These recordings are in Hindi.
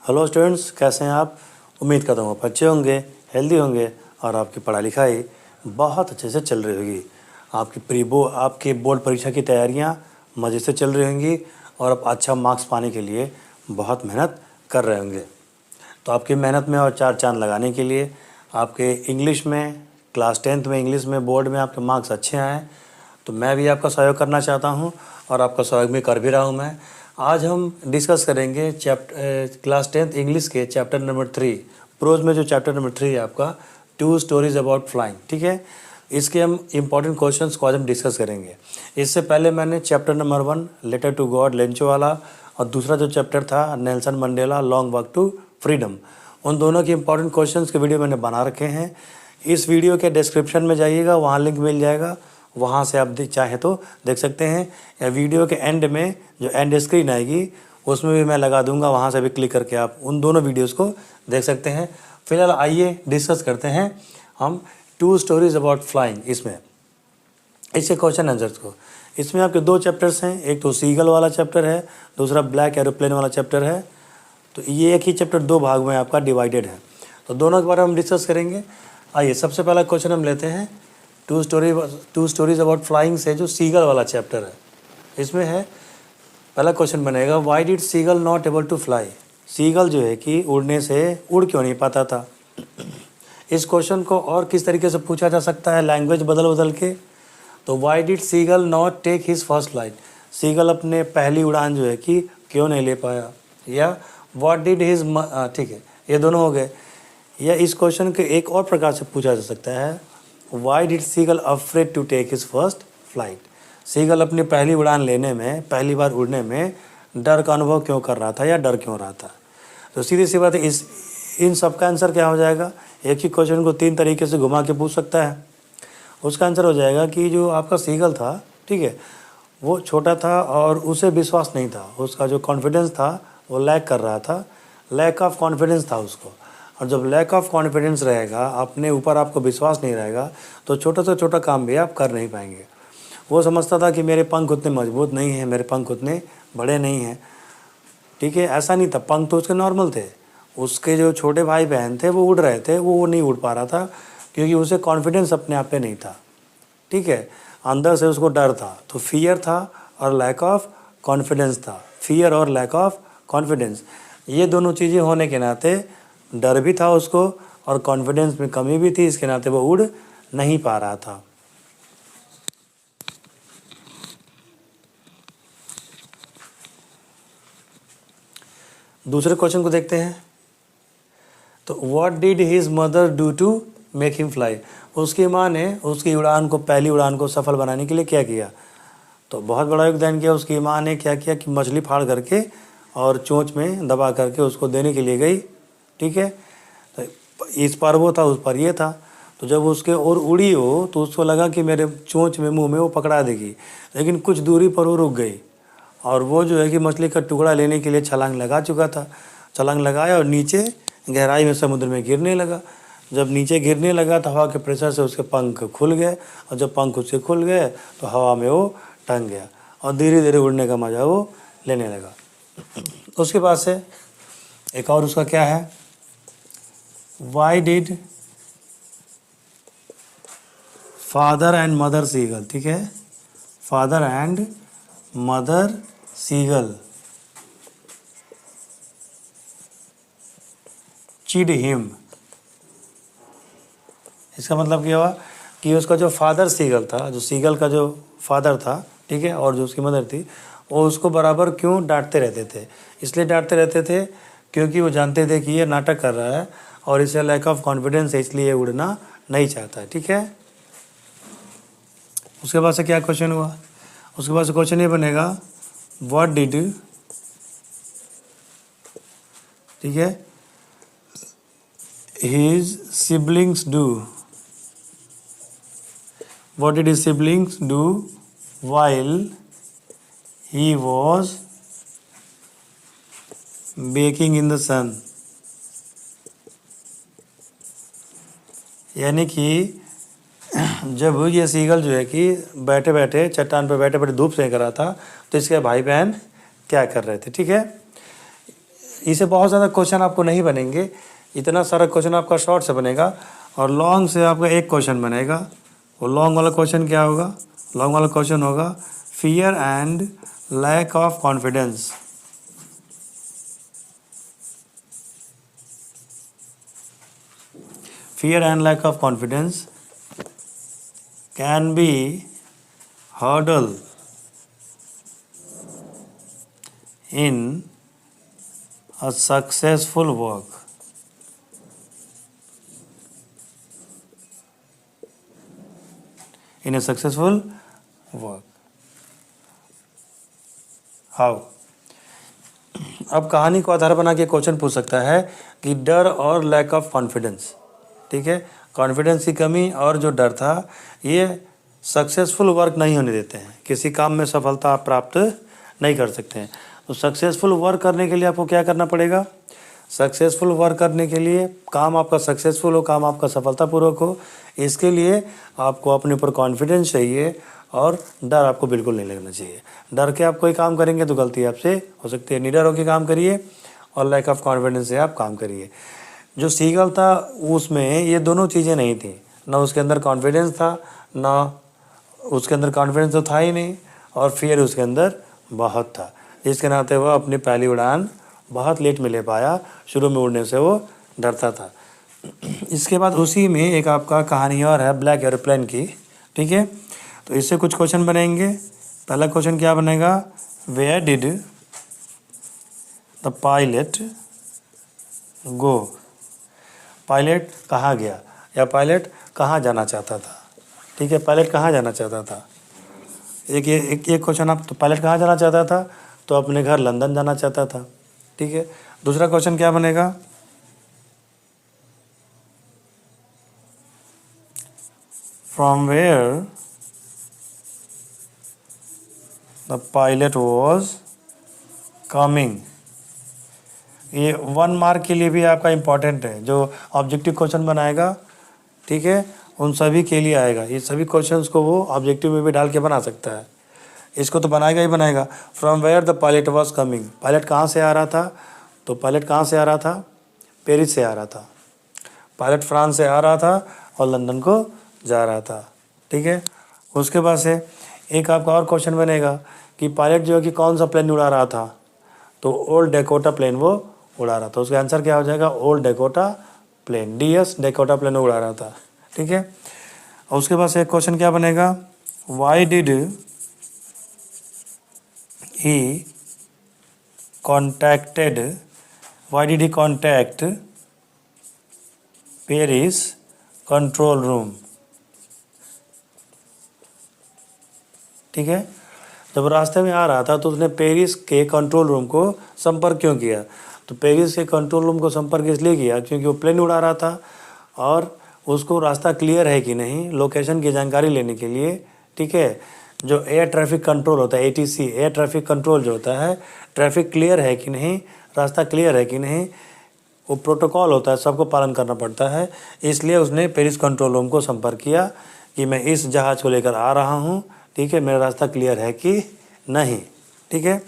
हेलो स्टूडेंट्स, कैसे हैं आप। उम्मीद करता हूँ आप अच्छे होंगे, हेल्दी होंगे और आपकी पढ़ाई लिखाई बहुत अच्छे से चल रही होगी। आपकी बोर्ड परीक्षा की तैयारियाँ मज़े से चल रही होंगी और आप अच्छा मार्क्स पाने के लिए बहुत मेहनत कर रहे होंगे। तो आपकी मेहनत में और चार चांद लगाने के लिए आपके इंग्लिश में क्लास 10th में इंग्लिश में बोर्ड में आपके मार्क्स अच्छे आए, तो मैं भी आपका सहयोग करना चाहता हूं और आपका सहयोग भी कर भी रहा हूं मैं। आज हम डिस्कस करेंगे क्लास 10th इंग्लिश के चैप्टर नंबर 3, प्रोज में जो चैप्टर नंबर 3 है आपका, 2 स्टोरीज अबाउट फ्लाइंग। ठीक है, इसके हम इंपॉर्टेंट क्वेश्चंस को आज हम डिस्कस करेंगे। इससे पहले मैंने chapter number 1 letter to God Lencho वाला और दूसरा जो चैप्टर था Nelson Mandela long walk to freedom, उन दोनों के इंपॉर्टेंट क्वेश्चंस के वीडियो मैंने बना रखे हैं। इस वीडियो के डिस्क्रिप्शन में जाइएगा, वहाँ लिंक मिल जाएगा, वहाँ से आप चाहे तो देख सकते हैं, या वीडियो के एंड में जो एंड स्क्रीन आएगी उसमें भी मैं लगा दूंगा, वहाँ से भी क्लिक करके आप उन दोनों वीडियोस को देख सकते हैं। फिलहाल आइए डिस्कस करते हैं हम 2 स्टोरीज अबाउट फ्लाइंग। इसके क्वेश्चन आंसर्स को, इसमें आपके 2 चैप्टर्स हैं, एक तो सीगल वाला चैप्टर है, दूसरा ब्लैक एरोप्लेन वाला चैप्टर है। तो ये एक ही चैप्टर 2 भाग में आपका डिवाइडेड है, तो दोनों के बारे में हम डिस्कस करेंगे। आइए सबसे पहला क्वेश्चन हम लेते हैं 2 स्टोरीज अबाउट फ्लाइंग से, जो सीगल वाला चैप्टर है। इसमें है पहला क्वेश्चन बनेगा, why did seagull not able to fly. Seagull जो है कि उड़ने से उड़ क्यों नहीं पाता था। इस क्वेश्चन को और किस तरीके से पूछा जा सकता है, लैंग्वेज बदल के। तो why did seagull not take his first flight, seagull अपने पहली उड़ान जो है कि क्यों नहीं ले पाया, या व्हाट डिड हिज, ठीक है, ये दोनों हो गए। या इस क्वेश्चन के एक और प्रकार से पूछा जा सकता है, why did seagull afraid to take his first flight. Seagull अपनी पहली उड़ान लेने में, पहली बार उड़ने में डर का अनुभव क्यों कर रहा था या डर क्यों रहा था। तो सीधी सी बात है, इन सब का आंसर क्या हो जाएगा। एक ही क्वेश्चन को 3 तरीके से घुमा के पूछ सकता है। उसका आंसर हो जाएगा कि जो आपका सीगल था, ठीक है, वो छोटा था और उसे विश्वास नहीं था, उसका जो कॉन्फिडेंस था वो लैक कर रहा था, लैक ऑफ कॉन्फिडेंस था उसको। और जब लैक ऑफ कॉन्फिडेंस रहेगा, अपने ऊपर आपको विश्वास नहीं रहेगा, तो छोटा से छोटा काम भी आप कर नहीं पाएंगे। वो समझता था कि मेरे पंख उतने मजबूत नहीं हैं, मेरे पंख उतने बड़े नहीं हैं, ठीक है। ऐसा नहीं था, पंख तो उसके नॉर्मल थे। उसके जो छोटे भाई बहन थे वो उड़ रहे थे, वो नहीं उड़ पा रहा था क्योंकि उसे कॉन्फिडेंस अपने आप पे नहीं था, ठीक है। अंदर से उसको डर था, तो फियर था और लैक ऑफ कॉन्फिडेंस था। फियर और लैक ऑफ कॉन्फिडेंस, ये दोनों चीज़ें होने के नाते डर भी था उसको और कॉन्फिडेंस में कमी भी थी, इसके नाते वो उड़ नहीं पा रहा था। दूसरे क्वेश्चन को देखते हैं। तो what did his mother do to make him fly, उसकी माँ ने उसकी उड़ान को, पहली उड़ान को सफल बनाने के लिए क्या किया। तो बहुत बड़ा योगदान किया। उसकी माँ ने क्या किया कि मछली फाड़ करके और चोंच में दबा करके उसको देने के लिए गई, ठीक है। तो इस पर वो था, उस पर ये था। तो जब उसके और उड़ी हो तो उसको लगा कि मेरे चोंच में, मुंह में वो पकड़ा देगी, लेकिन कुछ दूरी पर वो रुक गई और वो जो है कि मछली का टुकड़ा लेने के लिए छलांग लगा चुका था। छलांग लगाया और नीचे गहराई में समुद्र में गिरने लगा। जब नीचे गिरने लगा तो हवा के प्रेशर से उसके पंख खुल गए, और जब पंख उसके खुल गए तो हवा में वो टंग गया और धीरे धीरे उड़ने का मज़ा वो लेने लगा। उसके बाद से एक और उसका क्या है, why did father and mother seagull, ठीक है, father and mother seagull chide him. इसका मतलब क्या हुआ कि उसका जो फादर सीगल था, जो सीगल का जो फादर था, ठीक है, और जो उसकी मदर थी, वो उसको बराबर क्यों डांटते रहते थे। इसलिए डांटते रहते थे क्योंकि वो जानते थे कि ये नाटक कर रहा है और इसे लैक ऑफ कॉन्फिडेंस है, इसलिए उड़ना नहीं चाहता है, ठीक है। उसके बाद से क्या क्वेश्चन हुआ, उसके बाद से क्वेश्चन ये बनेगा, व्हाट डिड, ठीक है, his siblings do, what did his siblings do while he was baking in the sun. यानी कि जब ये सीगल जो है कि बैठे बैठे चट्टान पर बैठे बैठे धूप सेक रहा था, तो इसके भाई बहन क्या कर रहे थे, ठीक है। इसे बहुत ज़्यादा क्वेश्चन आपको नहीं बनेंगे, इतना सारा क्वेश्चन आपका शॉर्ट से बनेगा, और लॉन्ग से आपका एक क्वेश्चन बनेगा। वो लॉन्ग वाला क्वेश्चन क्या होगा? लॉन्ग वाला क्वेश्चन होगा fear and lack of confidence. Fear and lack of confidence can be hurdle in a successful work. In a successful work. How? अब कहानी को आधार बना के क्वेश्चन पूछ सकता है कि डर और लैक ऑफ कॉन्फिडेंस, ठीक है, कॉन्फिडेंस की कमी और जो डर था, ये सक्सेसफुल वर्क नहीं होने देते हैं, किसी काम में सफलता आप प्राप्त नहीं कर सकते हैं। तो सक्सेसफुल वर्क करने के लिए आपको क्या करना पड़ेगा? सक्सेसफुल वर्क करने के लिए, काम आपका सक्सेसफुल हो, काम आपका सफलतापूर्वक हो, इसके लिए आपको अपने ऊपर कॉन्फिडेंस चाहिए और डर आपको बिल्कुल नहीं लगना चाहिए। डर के आप कोई काम करेंगे तो गलती आपसे हो सकती है। निडर होकर काम करिए और लैक ऑफ कॉन्फिडेंस से आप काम करिए। जो सीगल था उसमें ये दोनों चीज़ें नहीं थी, ना उसके अंदर कॉन्फिडेंस था, ना उसके अंदर कॉन्फिडेंस तो था ही नहीं, और फियर उसके अंदर बहुत था। इसके नाते वह अपनी पहली उड़ान बहुत लेट में ले पाया, शुरू में उड़ने से वो डरता था। इसके बाद उसी में एक आपका कहानी और है ब्लैक एरोप्लेन की, ठीक है। तो इससे कुछ क्वेश्चन बनेंगे। पहला क्वेश्चन क्या बनेगा? Where did the pilot go? Pilot कहाँ गया या पायलट कहाँ जाना चाहता था, ठीक है, पायलट कहाँ जाना चाहता था। एक क्वेश्चन आप, तो पायलट कहाँ जाना चाहता था? तो अपने घर लंदन जाना चाहता था, ठीक है। दूसरा क्वेश्चन क्या बनेगा? From where the pilot was coming. ये 1 मार्क के लिए भी आपका इम्पॉर्टेंट है, जो ऑब्जेक्टिव क्वेश्चन बनाएगा, ठीक है, उन सभी के लिए आएगा। ये सभी क्वेश्चंस को वो ऑब्जेक्टिव में भी डाल के बना सकता है, इसको तो बनाएगा ही बनाएगा। From where the pilot was coming, pilot कहाँ से आ रहा था? तो पायलट कहाँ से आ रहा था? पेरिस से आ रहा था। पायलट फ्रांस से आ रहा था और लंदन को जा रहा था, ठीक है। उसके बाद से एक आपका और क्वेश्चन बनेगा कि पायलट जो है कि कौन सा प्लेन उड़ा रहा था? तो ओल्ड डेकोटा प्लेन वो उड़ा रहा था। उसका आंसर क्या हो जाएगा? Old Dakota plane, DS Dakota plane उड़ा रहा था, ठीक है। और उसके बाद से एक क्वेश्चन क्या बनेगा? Why did he contact Paris control room, ठीक है। जब रास्ते में आ रहा था तो उसने पेरिस के कंट्रोल रूम को संपर्क क्यों किया? तो पेरिस के कंट्रोल रूम को संपर्क इसलिए किया क्योंकि वो प्लेन उड़ा रहा था और उसको रास्ता क्लियर है कि नहीं, लोकेशन की जानकारी लेने के लिए, ठीक है। जो एयर ट्रैफिक कंट्रोल होता है, ATC एयर ट्रैफिक कंट्रोल जो होता है, ट्रैफिक क्लियर है कि नहीं, रास्ता क्लियर है कि नहीं, वो प्रोटोकॉल होता है, सबको पालन करना पड़ता है। इसलिए उसने पेरिस कंट्रोल रूम को संपर्क किया कि मैं इस जहाज़ को लेकर आ रहा हूँ, ठीक है, मेरा रास्ता क्लियर है कि नहीं, ठीक है।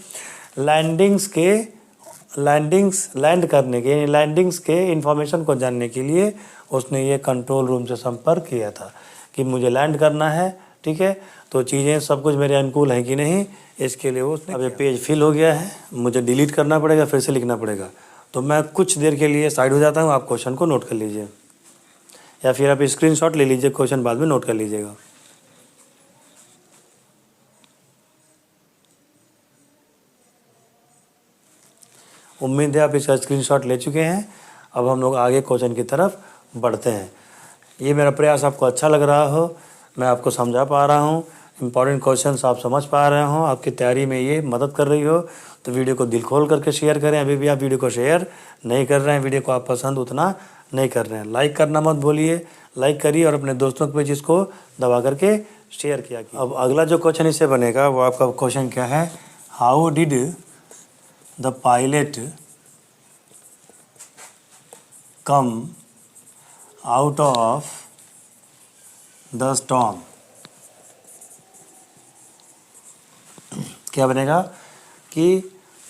लैंड करने के, लैंडिंग्स के इंफॉर्मेशन को जानने के लिए उसने ये कंट्रोल रूम से संपर्क किया था कि मुझे लैंड करना है, ठीक है, तो चीज़ें सब कुछ मेरे अनुकूल है कि नहीं, इसके लिए वो उसने। अब ये पेज फिल हो गया है, मुझे डिलीट करना पड़ेगा, फिर से लिखना पड़ेगा। तो मैं कुछ देर के लिए साइड हो जाता हूँ, आप क्वेश्चन को नोट कर लीजिए या फिर आप स्क्रीनशॉट ले लीजिए, क्वेश्चन बाद में नोट कर लीजिएगा। उम्मीद है आप इसका स्क्रीनशॉट ले चुके हैं। अब हम लोग आगे क्वेश्चन की तरफ बढ़ते हैं। ये मेरा प्रयास आपको अच्छा लग रहा हो, मैं आपको समझा पा रहा हूँ, इंपॉर्टेंट क्वेश्चंस आप समझ पा रहे हो, आपकी तैयारी में ये मदद कर रही हो, तो वीडियो को दिल खोल करके शेयर करें। अभी भी आप वीडियो को शेयर नहीं कर रहे हैं, वीडियो को आप पसंद उतना नहीं कर रहे हैं, लाइक करना मत भूलिए, लाइक करिए और अपने दोस्तों के बीच इसको दबा करके शेयर किया। अब अगला जो क्वेश्चन इससे बनेगा वो आपका क्वेश्चन क्या है? How did the pilot come out of the storm. क्या बनेगा कि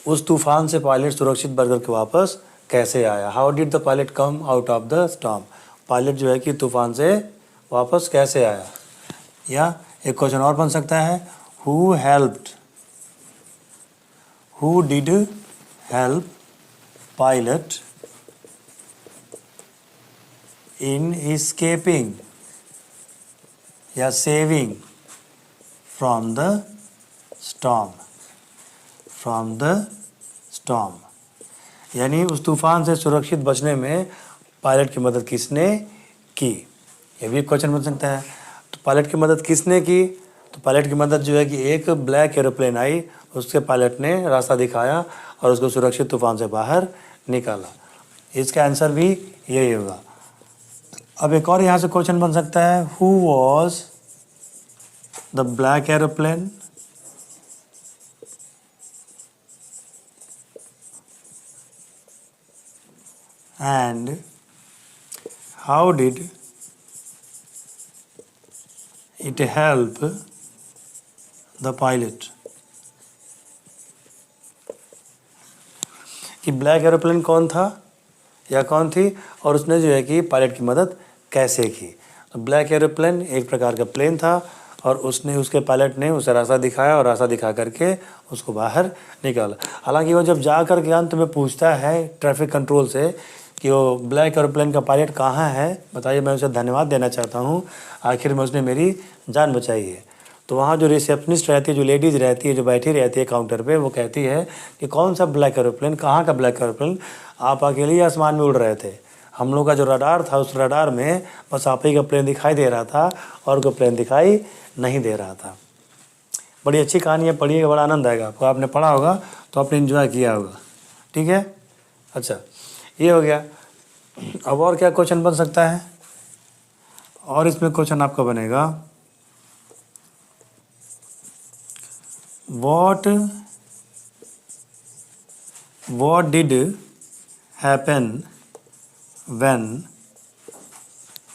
उस तूफान से पायलट सुरक्षित बच कर के वापस कैसे आया? How did the pilot come out of the storm? Pilot जो है कि तूफान से वापस कैसे आया? या एक क्वेश्चन और बन सकता है, who did help pilot in escaping या सेविंग फ्रॉम द स्टॉर्म? यानी उस तूफान से सुरक्षित बचने में पायलट की मदद किसने की? ये भी एक क्वेश्चन बन सकता है। तो पायलट की मदद किसने की? तो पायलट की मदद जो है कि एक ब्लैक एरोप्लेन आई, उसके पायलट ने रास्ता दिखाया और उसको सुरक्षित तूफान से बाहर निकाला। इसका आंसर भी यही होगा। अब एक और यहाँ से क्वेश्चन बन सकता है, who was the black aeroplane and how did it help the pilot? कि ब्लैक एरोप्लेन कौन था या कौन थी और उसने जो है कि पायलट की मदद कैसे की? तो ब्लैक एरोप्लेन एक प्रकार का प्लेन था और उसके पायलट ने उसे रास्ता दिखाया और रास्ता दिखा करके उसको बाहर निकाला। हालांकि वो जब जा कर के अंत में पूछता है ट्रैफिक कंट्रोल से कि वो ब्लैक एरोप्लेन का पायलट कहाँ है, बताइए, मैं उसे धन्यवाद देना चाहता हूँ, आखिर में उसने मेरी जान बचाई है। तो वहाँ जो रिसेप्शनिस्ट रहती है, जो लेडीज़ रहती है, जो बैठी रहती है काउंटर पे, वो कहती है कि कौन सा ब्लैक एरोप्लेन, कहाँ का ब्लैक एरोप्लेन? आप अकेले ही आसमान में उड़ रहे थे, हम लोग का जो रडार था उस रडार में बस आप ही का प्लेन दिखाई दे रहा था और कोई प्लेन दिखाई नहीं दे रहा था। बड़ी अच्छी कहानी है, पढ़िएगा, बड़ा आनंद आएगा आपको। आपने पढ़ा होगा तो आपने एंजॉय किया होगा, ठीक है। अच्छा, ये हो गया। अब और क्या क्वेश्चन बन सकता है? और इसमें क्वेश्चन आपका बनेगा, what did happen when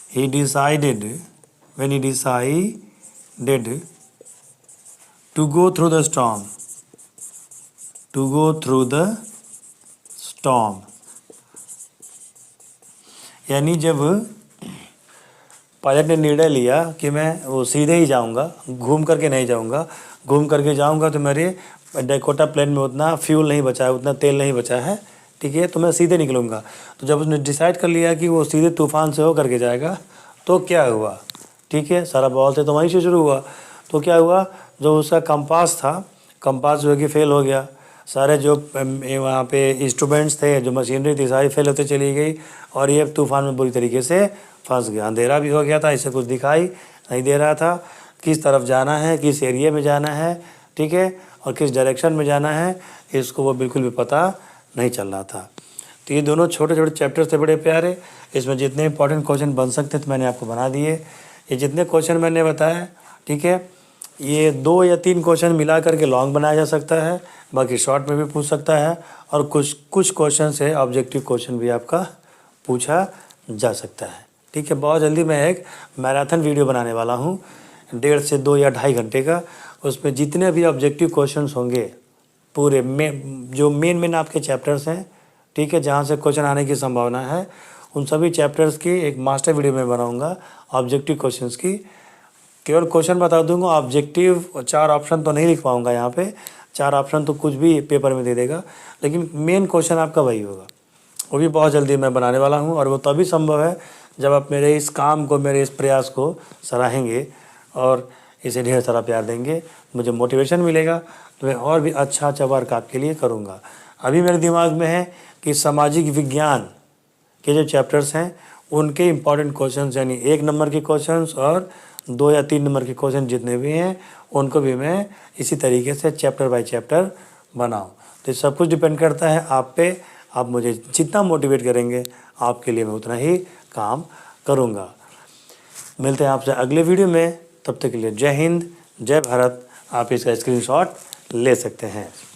he decided to go through the storm? यानी जब पायलट ने निर्णय लिया कि मैं वो सीधे ही जाऊंगा, घूम करके नहीं जाऊंगा, घूम करके जाऊंगा तो मेरे डेकोटा प्लेन में उतना फ्यूल नहीं बचा है, उतना तेल नहीं बचा है, ठीक है, तो मैं सीधे निकलूंगा। तो जब उसने डिसाइड कर लिया कि वो सीधे तूफान से हो करके जाएगा तो क्या हुआ? ठीक है, सारा बॉल से तो वहीं से शुरू हुआ। तो क्या हुआ, जो उसका कंपास था, कंपास जो है कि फेल हो गया। सारे जो वहाँ पे इंस्ट्रूमेंट्स थे, जो मशीनरी थी, सारी फेल होते चली गई और ये तूफान में बुरी तरीके से फंस गया। अंधेरा भी हो गया था, इससे कुछ दिखाई नहीं दे रहा था, किस तरफ जाना है, किस एरिया में जाना है, ठीक है, और किस डायरेक्शन में जाना है, इसको वो बिल्कुल भी पता नहीं चल रहा था। तो ये दोनों छोटे छोटे चैप्टर्स थे, बड़े प्यारे। इसमें जितने इंपॉर्टेंट क्वेश्चन बन सकते थे मैंने आपको बना दिए। ये जितने क्वेश्चन मैंने बताया, ठीक है, ये 2 या 3 क्वेश्चन मिला करके लॉन्ग बनाया जा सकता है, बाकी शॉर्ट में भी पूछ सकता है, और कुछ क्वेश्चन से ऑब्जेक्टिव क्वेश्चन भी आपका पूछा जा सकता है, ठीक है। बहुत जल्दी मैं एक मैराथन वीडियो बनाने वाला हूँ, 1.5 से 2 या 2.5 घंटे का। उसमें जितने भी ऑब्जेक्टिव क्वेश्चंस होंगे पूरे में, जो मेन आपके चैप्टर्स हैं, ठीक है, जहाँ से क्वेश्चन आने की संभावना है, उन सभी चैप्टर्स की एक मास्टर वीडियो में बनाऊँगा ऑब्जेक्टिव क्वेश्चंस की। केवल क्वेश्चन बता दूंगा, ऑब्जेक्टिव 4 ऑप्शन तो नहीं लिख पाऊँगा यहाँ पे, 4 ऑप्शन तो कुछ भी पेपर में दे देगा, लेकिन मेन क्वेश्चन आपका वही होगा। वो भी बहुत जल्दी मैं बनाने वाला हूँ, और वो तभी संभव है जब आप मेरे इस काम को, मेरे इस प्रयास को सराहेंगे और इसे ढेर सारा प्यार देंगे, मुझे मोटिवेशन मिलेगा, तो मैं और भी अच्छा वर्क आपके लिए करूँगा। अभी मेरे दिमाग में है कि सामाजिक विज्ञान के जो चैप्टर्स हैं उनके इम्पॉर्टेंट क्वेश्चंस, यानी 1 नंबर के क्वेश्चंस और 2 या 3 नंबर के क्वेश्चन जितने भी हैं, उनको भी मैं इसी तरीके से चैप्टर बाय चैप्टर बनाऊँ। तो सब कुछ डिपेंड करता है आप पे। आप मुझे जितना मोटिवेट करेंगे, आपके लिए मैं उतना ही काम करूँगा। मिलते हैं आपसे अगले वीडियो में, तब तक के लिए जय हिंद, जय भारत। आप इसका स्क्रीनशॉट ले सकते हैं।